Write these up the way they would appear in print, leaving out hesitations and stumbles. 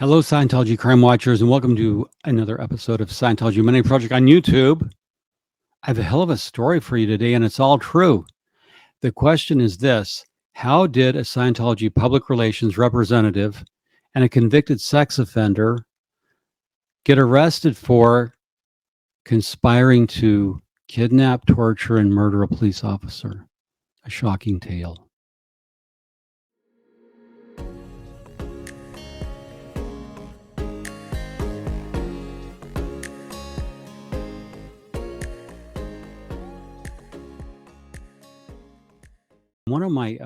Hello, Scientology crime watchers, and welcome to another episode of Scientology Money Project on YouTube. I have a hell of a story for you today, and it's all true. The question is this: how did a Scientology public relations representative and a convicted sex offender get arrested for conspiring to kidnap, torture, and murder a police officer? A shocking tale. One of my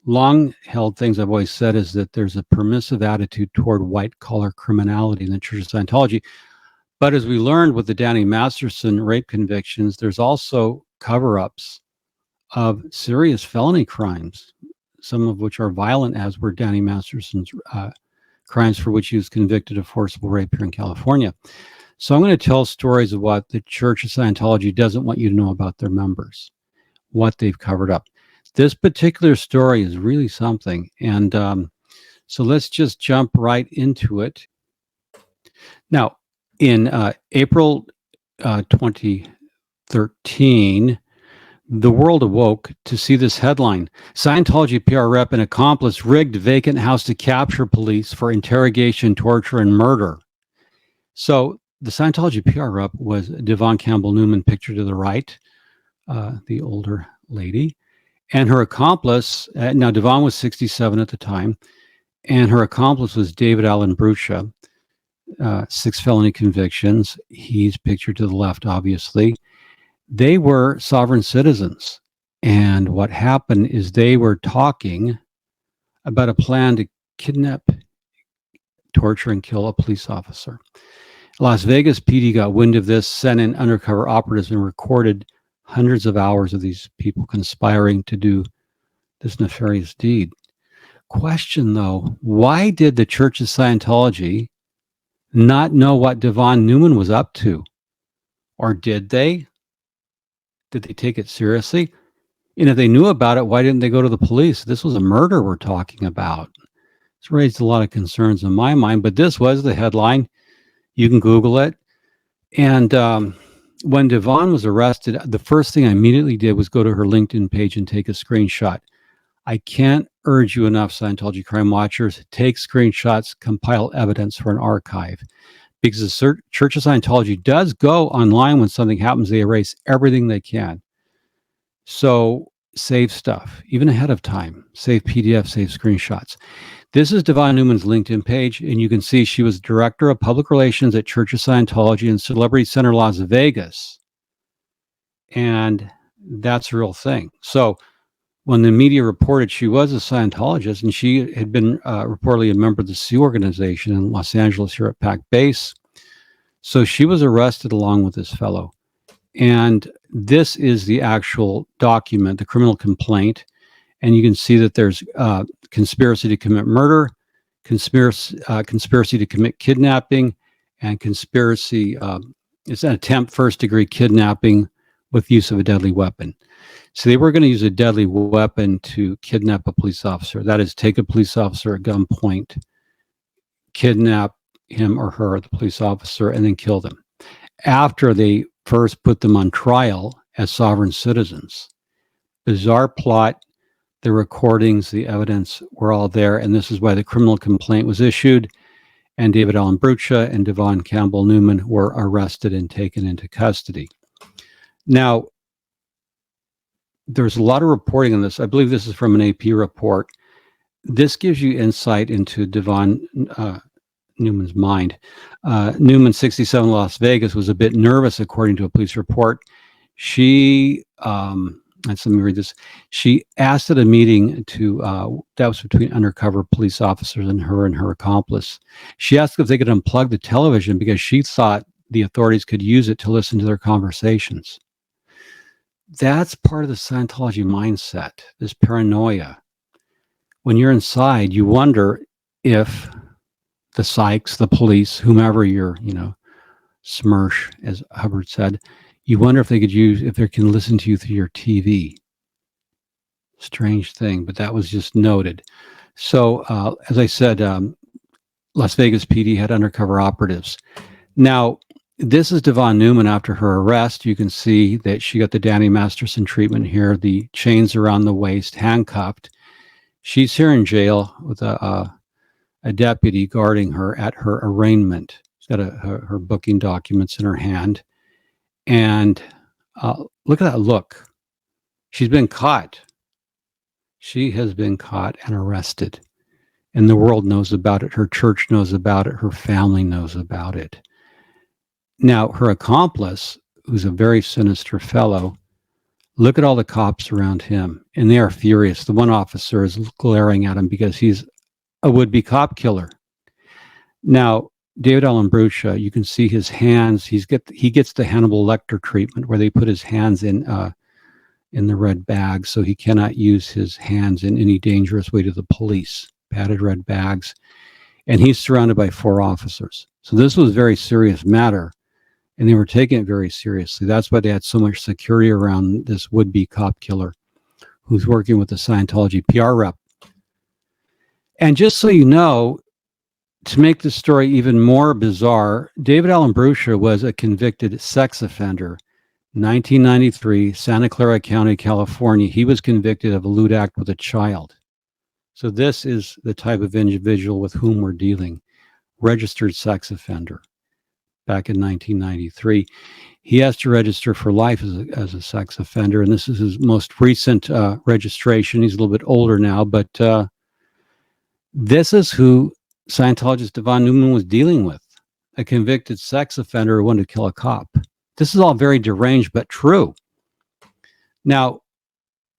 long-held things I've always said is that there's a permissive attitude toward white-collar criminality in the Church of Scientology. But as we learned with the Danny Masterson rape convictions, there's also cover-ups of serious felony crimes, some of which are violent, as were Danny Masterson's crimes for which he was convicted of forcible rape here in California. So I'm going to tell stories of what the Church of Scientology doesn't want you to know about their members, what they've covered up. This particular story is really something. And so let's just jump right into it. Now, in April 2013, the world awoke to see this headline: Scientology PR rep and accomplice rigged vacant house to capture police for interrogation, torture, and murder. So the Scientology PR rep was Devon Campbell Newman, pictured to the right, the older lady. And her accomplice, now Devon was 67 at the time, and her accomplice was David Allen Brutsche, 6 felony convictions. He's pictured to the left, obviously. They were sovereign citizens. And what happened is they were talking about a plan to kidnap, torture, and kill a police officer. Las Vegas PD got wind of this, sent in undercover operatives, and recorded hundreds of hours of these people conspiring to do this nefarious deed. Question, though, why did the Church of Scientology not know what Devon Newman was up to? Or did they? Did they take it seriously? And if they knew about it, why didn't they go to the police? This was a murder we're talking about. It's raised a lot of concerns in my mind, but this was the headline. You can Google it. And when Devon was arrested, the first thing I immediately did was go to her LinkedIn page and take a screenshot. I can't urge you enough, Scientology crime watchers, take screenshots, compile evidence for an archive. Because the Church of Scientology does go online when something happens. They erase everything they can. So save stuff, even ahead of time. Save PDFs, save screenshots. This is Devon Newman's LinkedIn page, and you can see she was Director of Public Relations at Church of Scientology in Celebrity Center, Las Vegas. And that's a real thing. So when the media reported she was a Scientologist, and she had been reportedly a member of the Sioux organization in Los Angeles here at PAC Base, so she was arrested along with this fellow. And this is the actual document, the criminal complaint. And you can see that there's conspiracy to commit murder, conspiracy to commit kidnapping, and conspiracy. It's an attempt first-degree kidnapping with use of a deadly weapon. So they were going to use a deadly weapon to kidnap a police officer. That is, take a police officer at gunpoint, kidnap him or her, the police officer, and then kill them. After they first put them on trial as sovereign citizens. Bizarre plot. The recordings, the evidence were all there, and this is why the criminal complaint was issued, and David Allen Brutsche and Devon Campbell Newman were arrested and taken into custody. Now, there's a lot of reporting on this. I believe this is from an AP report. This gives you insight into Devon Newman's mind. Newman, 67, Las Vegas, was a bit nervous, according to a police report. She... let me read this. She asked at a meeting that was between undercover police officers and her accomplice. She asked if they could unplug the television because she thought the authorities could use it to listen to their conversations. That's part of the Scientology mindset, this paranoia. When you're inside, you wonder if the psychs, the police, whomever you're, SMERSH, as Hubbard said, you wonder if they can listen to you through your TV. Strange thing, but that was just noted. So, as I said, Las Vegas PD had undercover operatives. Now, this is Devon Newman after her arrest. You can see that she got the Danny Masterson treatment here, the chains around the waist, handcuffed. She's here in jail with a deputy guarding her at her arraignment. She's got her booking documents in her hand. And look at that look. She's been caught. She has been caught and arrested. And the world knows about it. Her church knows about it. Her family knows about it. Now, her accomplice, who's a very sinister fellow, look at all the cops around him, and they are furious. The one officer is glaring at him because he's a would-be cop killer. Now, David Allen Brutsche, you can see his hands. He gets the Hannibal Lecter treatment where they put his hands in the red bag, so he cannot use his hands in any dangerous way to the police. Padded red bags, and he's surrounded by 4 officers. So this was a very serious matter, and they were taking it very seriously. That's why they had so much security around this would-be cop killer who's working with the Scientology PR rep. And just so you know, to make the story even more bizarre, David Allen Brutsche was a convicted sex offender. 1993, Santa Clara County, California. He was convicted of a lewd act with a child. So this is the type of individual with whom we're dealing. Registered sex offender back in 1993. He has to register for life as a sex offender, and this is his most recent registration. He's a little bit older now, but this is who Scientologist Devon Newman was dealing with, a convicted sex offender who wanted to kill a cop. This is all very deranged, but true. Now,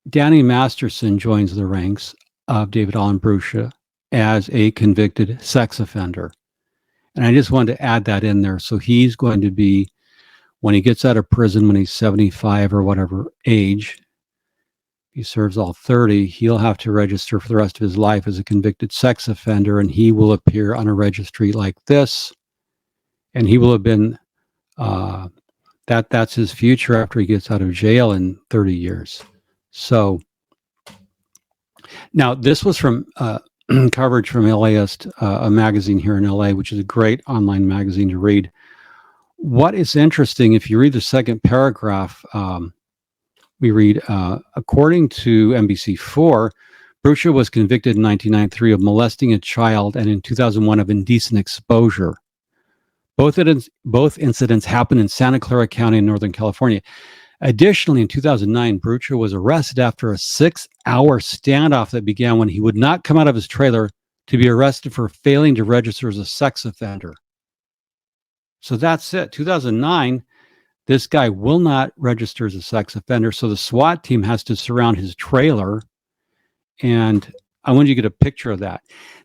Danny Masterson joins the ranks of David Allen Brutsche as a convicted sex offender. And I just wanted to add that in there. So he's going to be, when he gets out of prison, when he's 75 or whatever age, he serves all 30, he'll have to register for the rest of his life as a convicted sex offender, and he will appear on a registry like this. And he will have been, that's his future after he gets out of jail in 30 years. So, now, this was from coverage from LAist, a magazine here in LA, which is a great online magazine to read. What is interesting, if you read the second paragraph, we read, according to NBC4, Brewster was convicted in 1993 of molesting a child and in 2001 of indecent exposure. Both incidents happened in Santa Clara County in Northern California. Additionally, in 2009, Brewster was arrested after a 6-hour standoff that began when he would not come out of his trailer to be arrested for failing to register as a sex offender. So that's it. 2009, this guy will not register as a sex offender, so the SWAT team has to surround his trailer, and I want you to get a picture of that.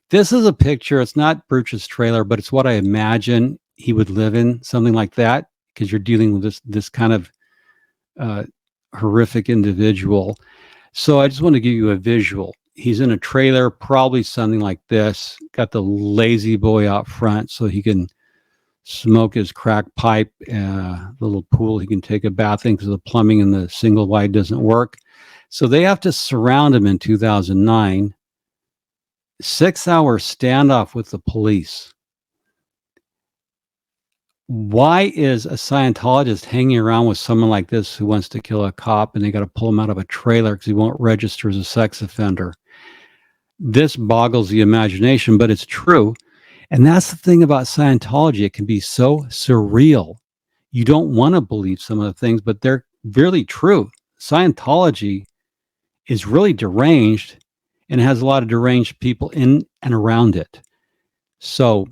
This is a picture. It's not Brewster's trailer, but it's what I imagine he would live in, something like that, because you're dealing with this kind of horrific individual. So I just want to give you a visual. He's in a trailer, probably something like this. Got the lazy boy out front so he can smoke his crack pipe, little pool he can take a bath in because the plumbing in the single wide doesn't work. So they have to surround him in 2009. 6-hour standoff with the police. Why is a Scientologist hanging around with someone like this who wants to kill a cop and they got to pull him out of a trailer because he won't register as a sex offender? This boggles the imagination, but it's true. And that's the thing about Scientology. It can be so surreal. You don't want to believe some of the things, but they're really true. Scientology is really deranged and has a lot of deranged people in and around it. So,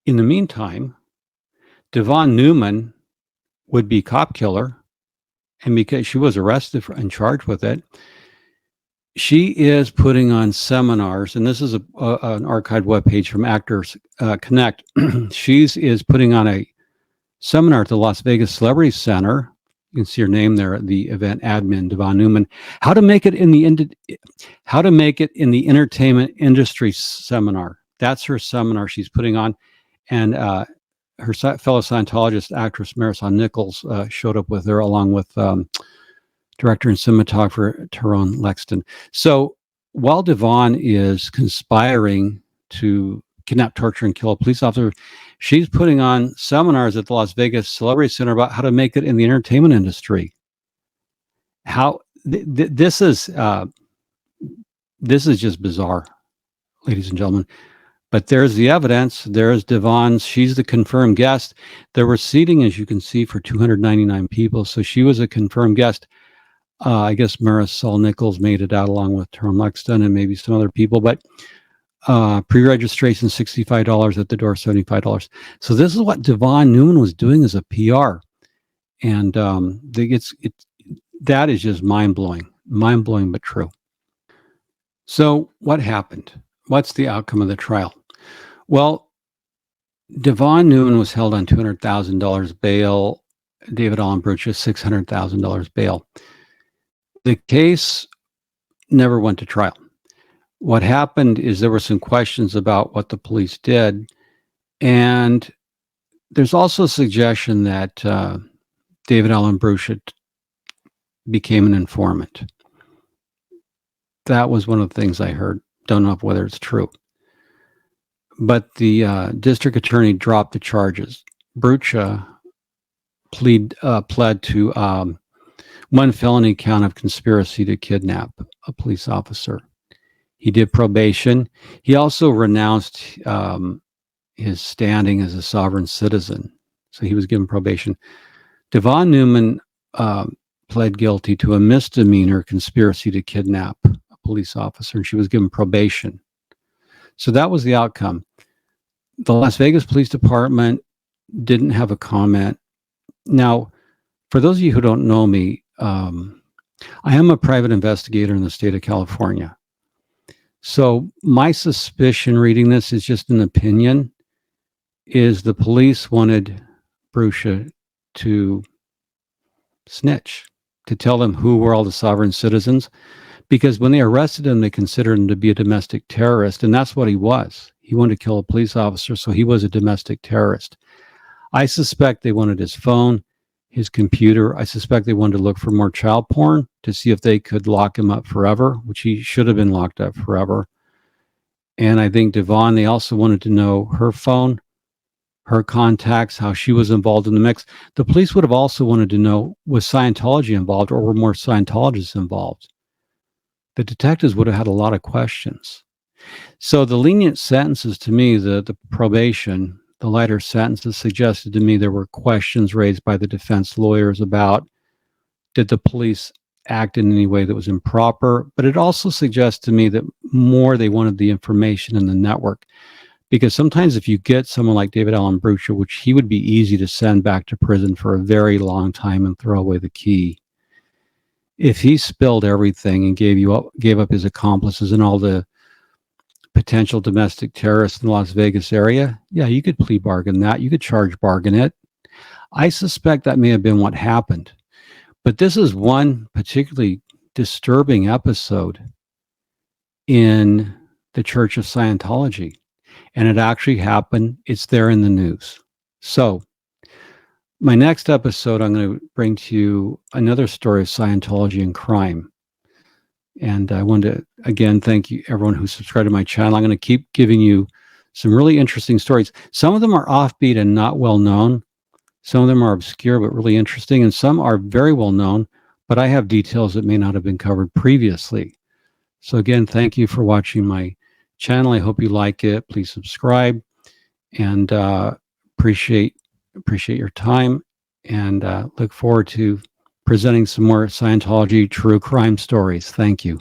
in the meantime, Devon Newman would be cop killer, and because she was arrested and charged with it, she is putting on seminars, and this is an archived webpage from Actors Connect. She is putting on a seminar at the Las Vegas Celebrity Center. You can see her name there, the event admin, Devon Newman. How to make it in the entertainment industry seminar. That's her seminar she's putting on. And her fellow Scientologist actress Marisol Nichols showed up with her, along with director and cinematographer Tyrone Lexton. So while Devon is conspiring to kidnap, torture, and kill a police officer. She's putting on seminars at the Las Vegas Celebrity Center about how to make it in the entertainment industry. How this is just bizarre, ladies and gentlemen. But there's the evidence. There's Devon. She's the confirmed guest. There were seating, as you can see, for 299 people. So she was a confirmed guest. I guess Marisol Nichols made it out along with Tom Lexton and maybe some other people. But pre-registration, $65 at the door, $75. So this is what Devon Newman was doing as a PR. And that is just mind-blowing but true. So what happened? What's the outcome of the trial? Well, Devon Newman was held on $200,000 bail. David Allen Brutsche, $600,000 bail. The case never went to trial. What happened is there were some questions about what the police did. And there's also a suggestion that David Allen Brutsche became an informant. That was one of the things I heard. Don't know whether it's true. But the district attorney dropped the charges. Brutsche pled to one felony count of conspiracy to kidnap a police officer. He did probation. He also renounced his standing as a sovereign citizen. So he was given probation. Devon Newman pled guilty to a misdemeanor conspiracy to kidnap a police officer, and she was given probation. So that was the outcome. The Las Vegas Police Department didn't have a comment. Now, for those of you who don't know me, I am a private investigator in the state of California. So my suspicion reading this is just an opinion, is the police wanted Brutsche to snitch, to tell them who were all the sovereign citizens, because when they arrested him, they considered him to be a domestic terrorist, and that's what he was. He wanted to kill a police officer, so he was a domestic terrorist. I suspect they wanted his phone, his computer. I suspect they wanted to look for more child porn to see if they could lock him up forever, which he should have been locked up forever. And I think Devon, they also wanted to know her phone, her contacts, how she was involved in the mix. The police would have also wanted to know, was Scientology involved, or were more Scientologists involved? The detectives would have had a lot of questions. So the lenient sentences, to me, the probation, the lighter sentences suggested to me there were questions raised by the defense lawyers about, did the police act in any way that was improper? But it also suggests to me that more they wanted the information in the network. Because sometimes if you get someone like David Allen Brutsche, which he would be easy to send back to prison for a very long time and throw away the key, if he spilled everything and gave up his accomplices and all the potential domestic terrorists in the Las Vegas area, yeah, you could plea bargain that. You could charge bargain it. I suspect that may have been what happened. But this is one particularly disturbing episode in the Church of Scientology. And it actually happened. It's there in the news. So my next episode, I'm going to bring to you another story of Scientology and crime. And I want to, again, thank you, everyone who subscribed to my channel. I'm going to keep giving you some really interesting stories. Some of them are offbeat and not well known. Some of them are obscure but really interesting. And some are very well known, but I have details that may not have been covered previously. So again, thank you for watching my channel. I hope you like it. Please subscribe, and appreciate your time, and look forward to presenting some more Scientology true crime stories. Thank you.